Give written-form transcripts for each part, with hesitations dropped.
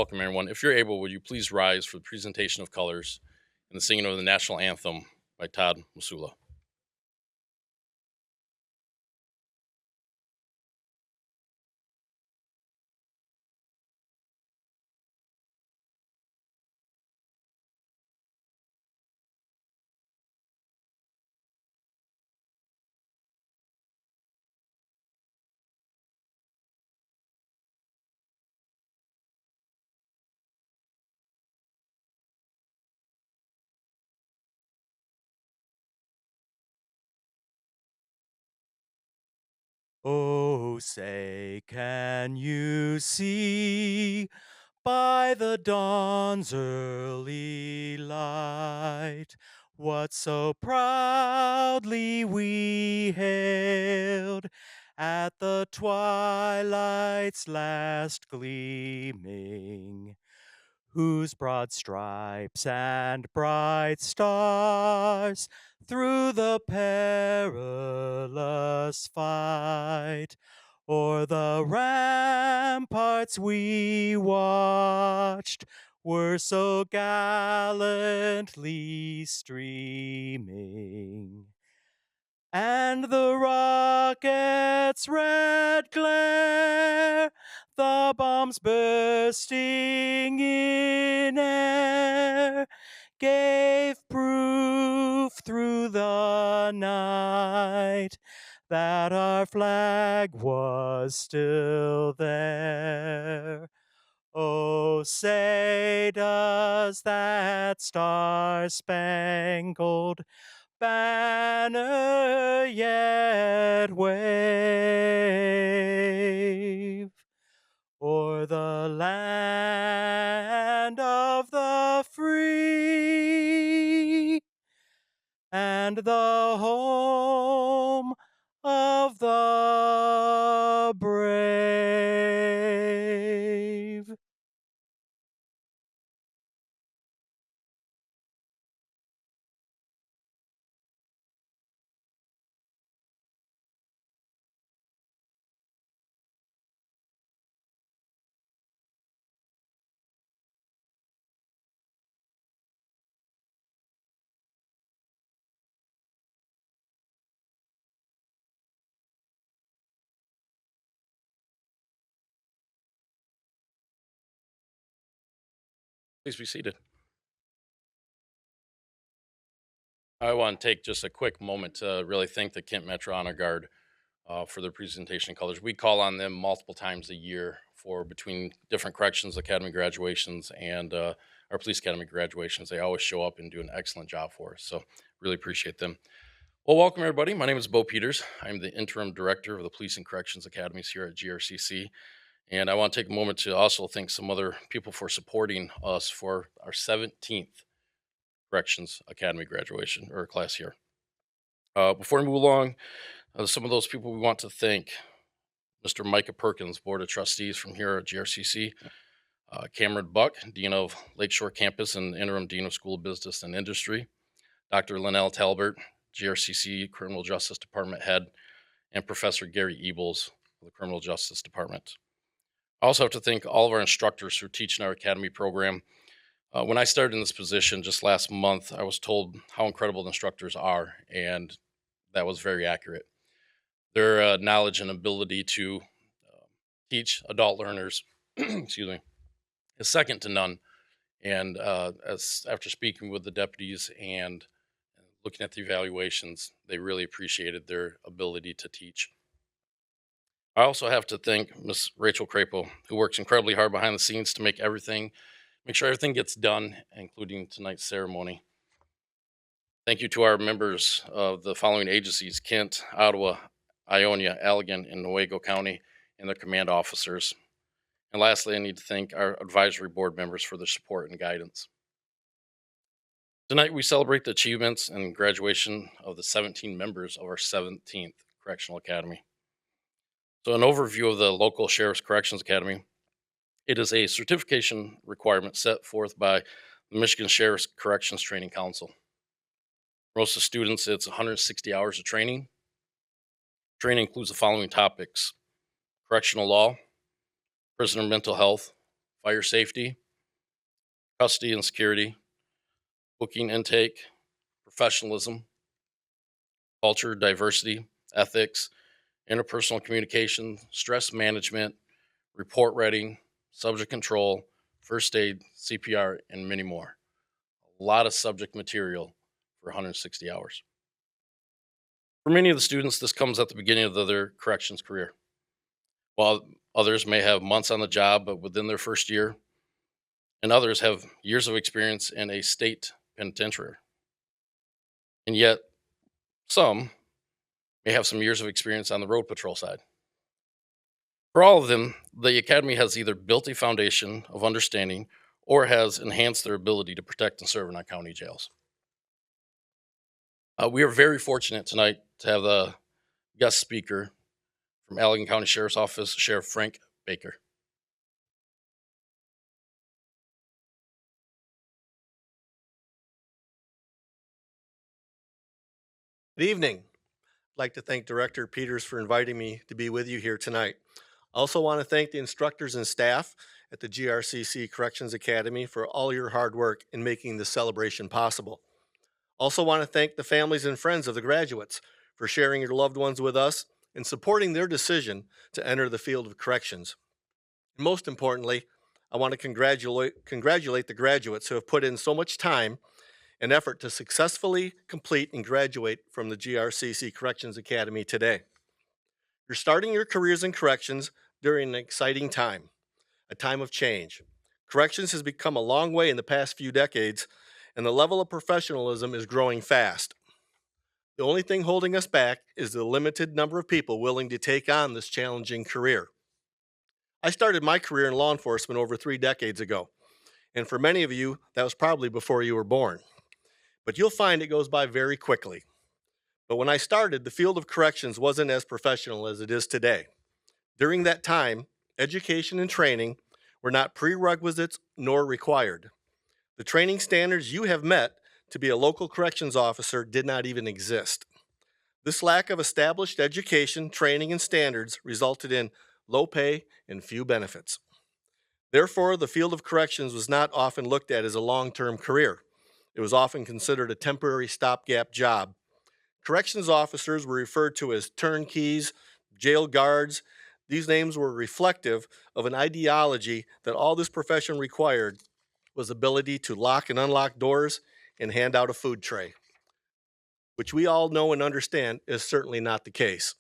Welcome, everyone. If you're able, would you please rise for the presentation of colors and the singing of the national anthem by Todd Masula? Oh, say, can you see by the dawn's early light what so proudly we hailed at the twilight's last gleaming? Whose broad stripes and bright stars through the perilous fight o'er the ramparts we watched were so gallantly streaming. And the rocket's red glare, the bombs bursting in air, gave proof through the night that our flag was still there. Oh, say, does that star-spangled banner yet wave o'er the land of the free and the home of the brave? Please be seated. I want to take just a quick moment to really thank the Kent Metro Honor Guard for their presentation colors. We call on them multiple times a year for between different corrections academy graduations and our police academy graduations. They always show up and do an excellent job for us. So really appreciate them. Well, welcome everybody. My name is Bo Peters. I'm the interim director of the Police and Corrections Academies here at GRCC. And I want to take a moment to also thank some other people for supporting us for our 17th Corrections Academy graduation or class here. Before we move along, some of those people we want to thank Mr. Micah Perkins, Board of Trustees from here at GRCC, Cameron Buck, Dean of Lakeshore Campus and Interim Dean of School of Business and Industry, Dr. Linnell Talbert, GRCC Criminal Justice Department Head, and Professor Gary Ebels of the Criminal Justice Department. I also have to thank all of our instructors who teach in our academy program. When I started in this position just last month, I was told how incredible the instructors are, and that was very accurate. Their knowledge and ability to teach adult learners, excuse me, is second to none. And as after speaking with the deputies and looking at the evaluations, they really appreciated their ability to teach. I also have to thank Miss Rachel Crapo, who works incredibly hard behind the scenes to make sure everything gets done, including tonight's ceremony. Thank you to our members of the following agencies: Kent, Ottawa, Ionia, Allegan, and Newaygo County, and their command officers. And lastly, I need to thank our advisory board members for their support and guidance. Tonight, we celebrate the achievements and graduation of the 17 members of our 17th Correctional Academy. So, an overview of the local Sheriff's Corrections Academy. It is a certification requirement set forth by the Michigan Sheriff's Corrections Training Council. For most of the students, it's 160 hours of training. Training includes the following topics: correctional law, prisoner mental health, fire safety, custody and security, booking intake, professionalism, culture, diversity, ethics, interpersonal communication, stress management, report writing, subject control, first aid, CPR, and many more. A lot of subject material for 160 hours. For many of the students, this comes at the beginning of their corrections career. While others may have months on the job, but within their first year, and others have years of experience in a state penitentiary. And yet, some may have some years of experience on the road patrol side. For all of them, the Academy has either built a foundation of understanding or has enhanced their ability to protect and serve in our county jails. We are very fortunate tonight to have the guest speaker from Allegan County Sheriff's Office, Sheriff Frank Baker. Good evening. I'd like to thank Director Peters for inviting me to be with you here tonight. I also want to thank the instructors and staff at the GRCC Corrections Academy for all your hard work in making this celebration possible. Also want to thank the families and friends of the graduates for sharing your loved ones with us and supporting their decision to enter the field of corrections. And most importantly, I want to congratulate the graduates who have put in so much time and effort to successfully complete and graduate from the GRCC Corrections Academy today. You're starting your careers in corrections during an exciting time, a time of change. Corrections has become a long way in the past few decades, and the level of professionalism is growing fast. The only thing holding us back is the limited number of people willing to take on this challenging career. I started my career in law enforcement over 3 decades ago, and for many of you, that was probably before you were born. But you'll find it goes by very quickly. But when I started, the field of corrections wasn't as professional as it is today. During that time, education and training were not prerequisites nor required. The training standards you have met to be a local corrections officer did not even exist. This lack of established education, training, and standards resulted in low pay and few benefits. Therefore, the field of corrections was not often looked at as a long-term career. It was often considered a temporary stopgap job. Corrections officers were referred to as turnkeys, jail guards. These names were reflective of an ideology that all this profession required was ability to lock and unlock doors and hand out a food tray, which we all know and understand is certainly not the case.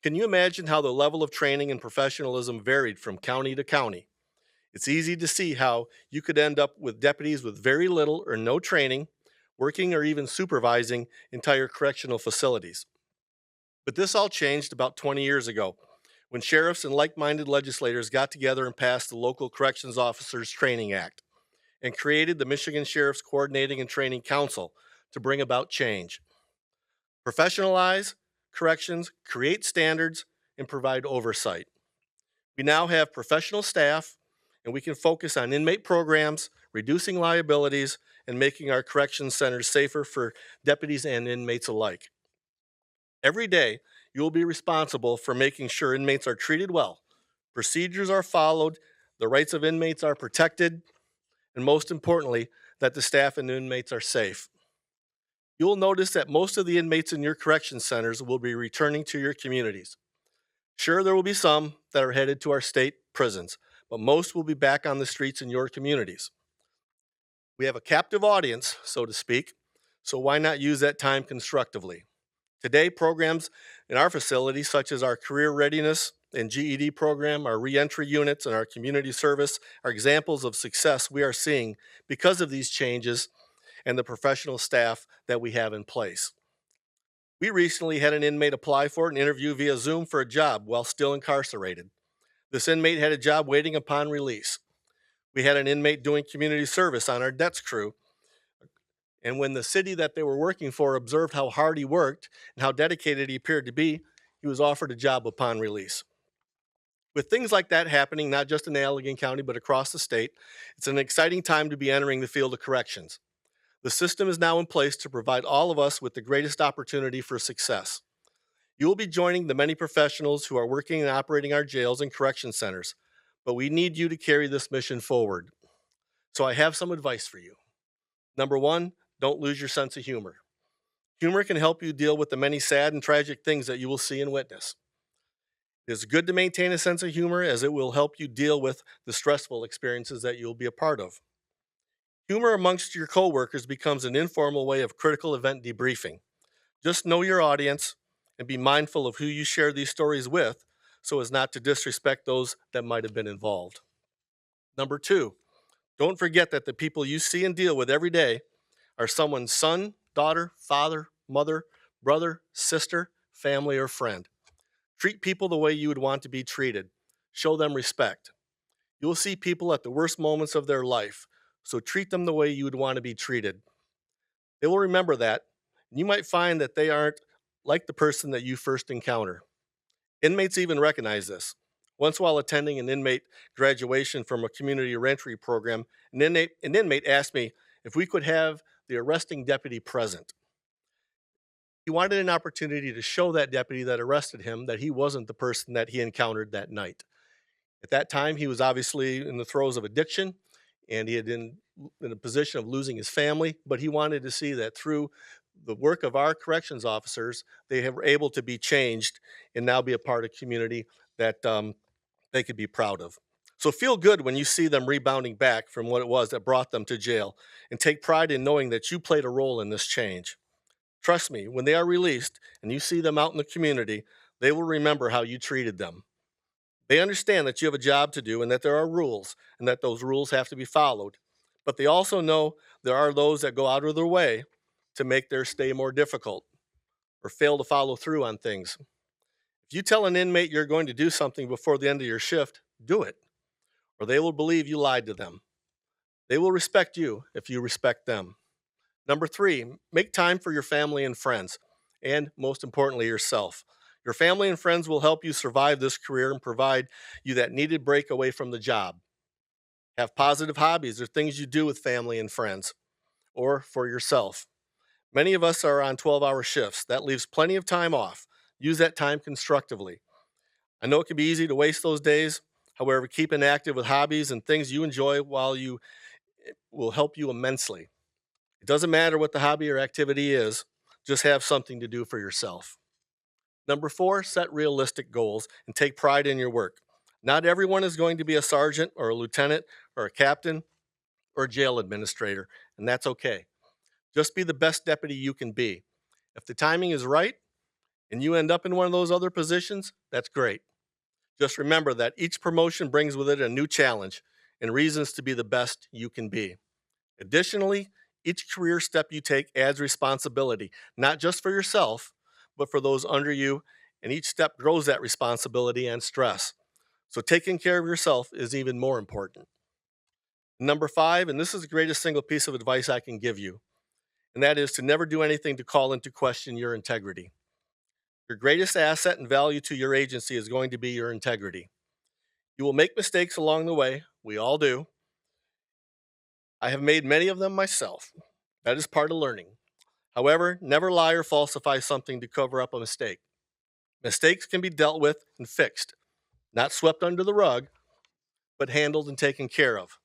Can you imagine how the level of training and professionalism varied from county to county? It's easy to see how you could end up with deputies with very little or no training, working or even supervising entire correctional facilities. But this all changed about 20 years ago when sheriffs and like-minded legislators got together and passed the Local Corrections Officers Training Act and created the Michigan Sheriff's Coordinating and Training Council to bring about change. Professionalize corrections, create standards, and provide oversight. We now have professional staff, and we can focus on inmate programs, reducing liabilities, and making our corrections centers safer for deputies and inmates alike. Every day, you will be responsible for making sure inmates are treated well, procedures are followed, the rights of inmates are protected, and most importantly, that the staff and inmates are safe. You will notice that most of the inmates in your correction centers will be returning to your communities. Sure, there will be some that are headed to our state prisons, but most will be back on the streets in your communities. We have a captive audience, so to speak, so why not use that time constructively? Today, programs in our facilities, such as our career readiness and GED program, our reentry units, and our community service, are examples of success we are seeing because of these changes and the professional staff that we have in place. We recently had an inmate apply for an interview via Zoom for a job while still incarcerated. This inmate had a job waiting upon release. We had an inmate doing community service on our debts crew, and when the city that they were working for observed how hard he worked and how dedicated he appeared to be, he was offered a job upon release. With things like that happening, not just in Allegan County, but across the state, it's an exciting time to be entering the field of corrections. The system is now in place to provide all of us with the greatest opportunity for success. You will be joining the many professionals who are working and operating our jails and correction centers. but we need you to carry this mission forward. So I have some advice for you. Number one, don't lose your sense of humor. Humor can help you deal with the many sad and tragic things that you will see and witness. It is good to maintain a sense of humor as it will help you deal with the stressful experiences that you'll be a part of. Humor amongst your coworkers becomes an informal way of critical event debriefing. Just know your audience and be mindful of who you share these stories with so as not to disrespect those that might have been involved. Number two, don't forget that the people you see and deal with every day are someone's son, daughter, father, mother, brother, sister, family, or friend. Treat people the way you would want to be treated. Show them respect. You will see people at the worst moments of their life, so treat them the way you would want to be treated. They will remember that, and you might find that they aren't like the person that you first encounter. Inmates even recognize this. Once while attending an inmate graduation from a community reentry program, an inmate asked me if we could have the arresting deputy present. He wanted an opportunity to show that deputy that arrested him that he wasn't the person that he encountered that night. At that time, he was obviously in the throes of addiction and he had been in a position of losing his family, but he wanted to see that through the work of our corrections officers, they were able to be changed and now be a part of community that they could be proud of. So feel good when you see them rebounding back from what it was that brought them to jail, and take pride in knowing that you played a role in this change. Trust me, when they are released and you see them out in the community, they will remember how you treated them. They understand that you have a job to do and that there are rules and that those rules have to be followed. But they also know there are those that go out of their way to make their stay more difficult or fail to follow through on things. If you tell an inmate you're going to do something before the end of your shift, do it, or they will believe you lied to them. They will respect you if you respect them. Number three, make time for your family and friends, and most importantly, yourself. Your family and friends will help you survive this career and provide you that needed break away from the job. Have positive hobbies or things you do with family and friends, or for yourself. Many of us are on 12-hour shifts. That leaves plenty of time off. Use that time constructively. I know it can be easy to waste those days. However, keeping active with hobbies and things you enjoy will help you immensely. It doesn't matter what the hobby or activity is, just have something to do for yourself. Number four, set realistic goals and take pride in your work. Not everyone is going to be a sergeant or a lieutenant or a captain or a jail administrator, and that's okay. Just be the best deputy you can be. If the timing is right and you end up in one of those other positions, that's great. Just remember that each promotion brings with it a new challenge and reasons to be the best you can be. Additionally, each career step you take adds responsibility, not just for yourself, but for those under you, and each step grows that responsibility and stress. So taking care of yourself is even more important. Number five, and this is the greatest single piece of advice I can give you, and that is to never do anything to call into question your integrity. Your greatest asset and value to your agency is going to be your integrity. You will make mistakes along the way. We all do. I have made many of them myself. That is part of learning. However, never lie or falsify something to cover up a mistake. Mistakes can be dealt with and fixed, not swept under the rug, but handled and taken care of.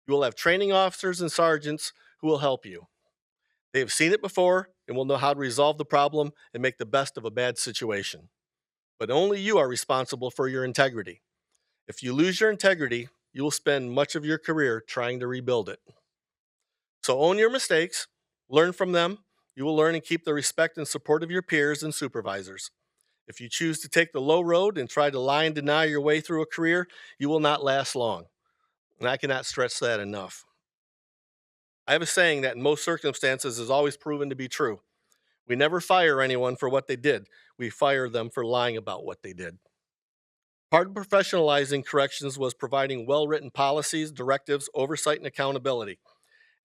You will have training officers and sergeants who will help you. They have seen it before and will know how to resolve the problem and make the best of a bad situation. But only you are responsible for your integrity. If you lose your integrity, you will spend much of your career trying to rebuild it. So own your mistakes, learn from them. You will learn and keep the respect and support of your peers and supervisors. If you choose to take the low road and try to lie and deny your way through a career, you will not last long. And I cannot stress that enough. I have a saying that in most circumstances is always proven to be true. We never fire anyone for what they did. We fire them for lying about what they did. Part of professionalizing corrections was providing well-written policies, directives, oversight, and accountability.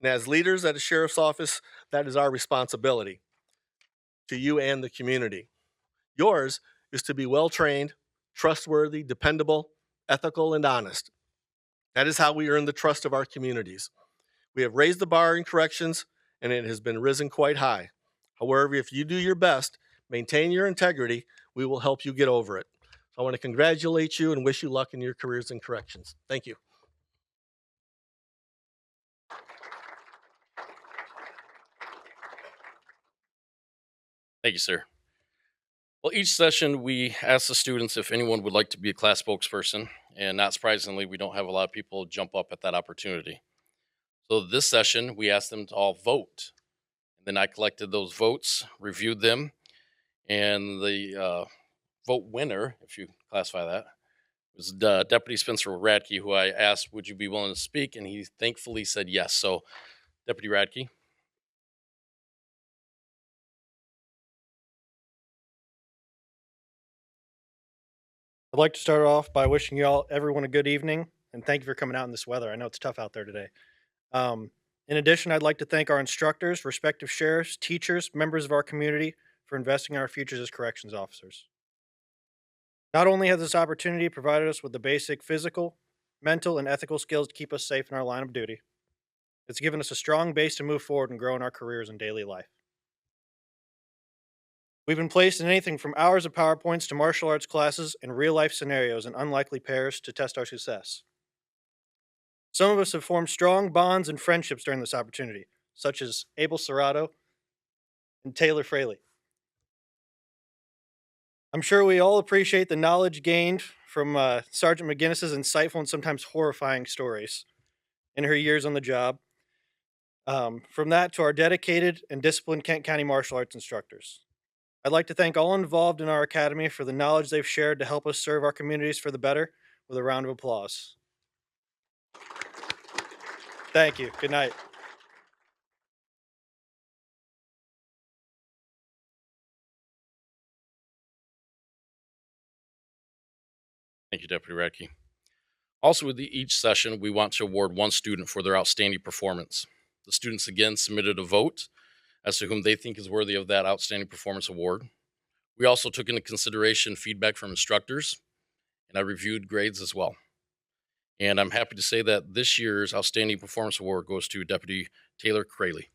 And as leaders at a sheriff's office, that is our responsibility to you and the community. Yours is to be well-trained, trustworthy, dependable, ethical, and honest. That is how we earn the trust of our communities. We have raised the bar in corrections, and it has been risen quite high. However, if you do your best, maintain your integrity, we will help you get over it. So I want to congratulate you and wish you luck in your careers in corrections. Thank you. Thank you, sir. Well, each session we ask the students if anyone would like to be a class spokesperson, and not surprisingly, we don't have a lot of people jump up at that opportunity. So this session, we asked them to all vote. And then I collected those votes, reviewed them, and the vote winner, if you classify that, was Deputy Spencer Radke, who I asked, would you be willing to speak? And he thankfully said yes. So, Deputy Radke. I'd like to start off by wishing everyone a good evening, and thank you for coming out in this weather. I know it's tough out there today. In addition, I'd like to thank our instructors, respective sheriffs, teachers, members of our community for investing in our futures as corrections officers. Not only has this opportunity provided us with the basic physical, mental, and ethical skills to keep us safe in our line of duty, it's given us a strong base to move forward and grow in our careers and daily life. We've been placed in anything from hours of PowerPoints to martial arts classes and real life scenarios in unlikely pairs to test our success. Some of us have formed strong bonds and friendships during this opportunity, such as Abel Serrato and Taylor Fraley. I'm sure we all appreciate the knowledge gained from Sergeant McGinnis's insightful and sometimes horrifying stories in her years on the job. From that to our dedicated and disciplined Kent County martial arts instructors. I'd like to thank all involved in our academy for the knowledge they've shared to help us serve our communities for the better with a round of applause. Thank you. Good night. Thank you, Deputy Radke. Also, with each session, we want to award one student for their outstanding performance. The students again submitted a vote as to whom they think is worthy of that outstanding performance award. We also took into consideration feedback from instructors, and I reviewed grades as well. And I'm happy to say that this year's Outstanding Performance Award goes to Deputy Taylor Fraley.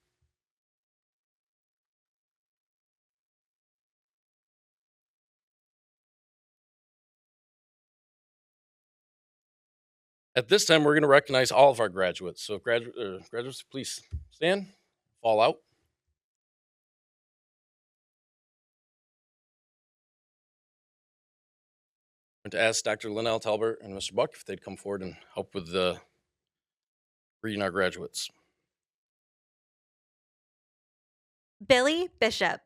At this time, we're going to recognize all of our graduates. So, if graduates, please stand, fall out. I'm going to ask Dr. Linnell Talbert and Mr. Buck if they'd come forward and help with reading our graduates. Billy Bishop.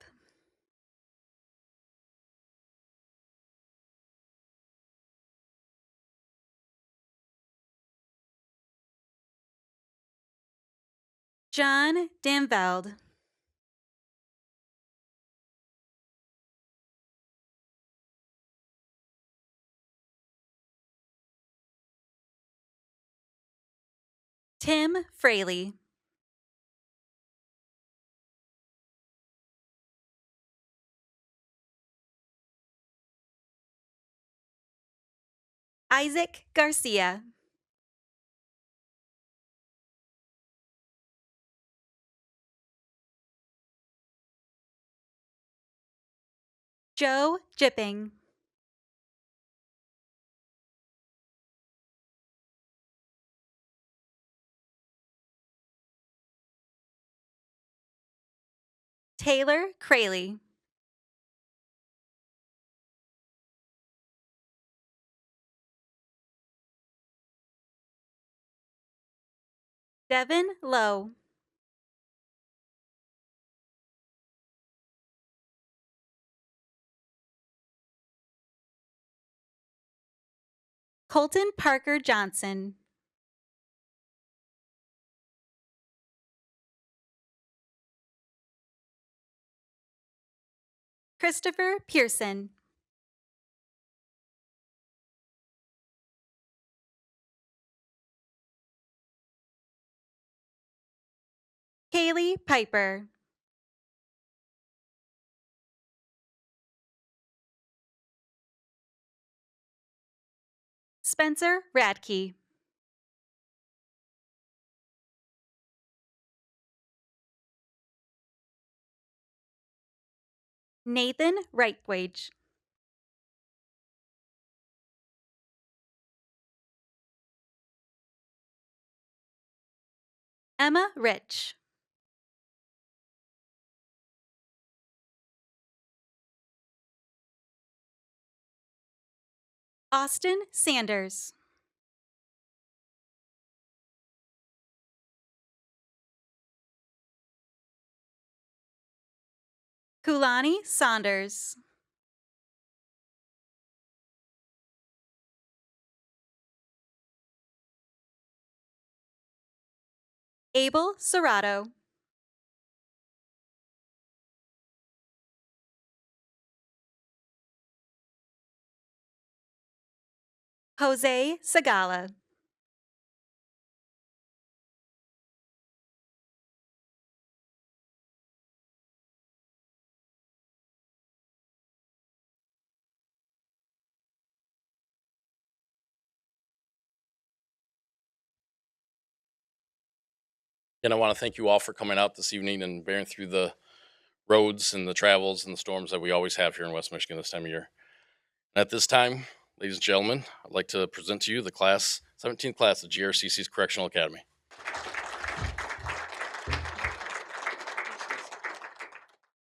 John Danveld. Tim Fraley. Isaac Garcia. Joe Jipping. Taylor Crayley. Devin Lowe. Colton Parker Johnson. Christopher Pearson. Kaylee Piper. Spencer Radke. Nathan Rightwage. Emma Rich. Austin Sanders. Kulani Saunders. Abel Serrato. Jose Sagala. And I want to thank you all for coming out this evening and bearing through the roads and the travels and the storms that we always have here in West Michigan this time of year. And at this time, ladies and gentlemen, I'd like to present to you the 17th class of GRCC's Correctional Academy.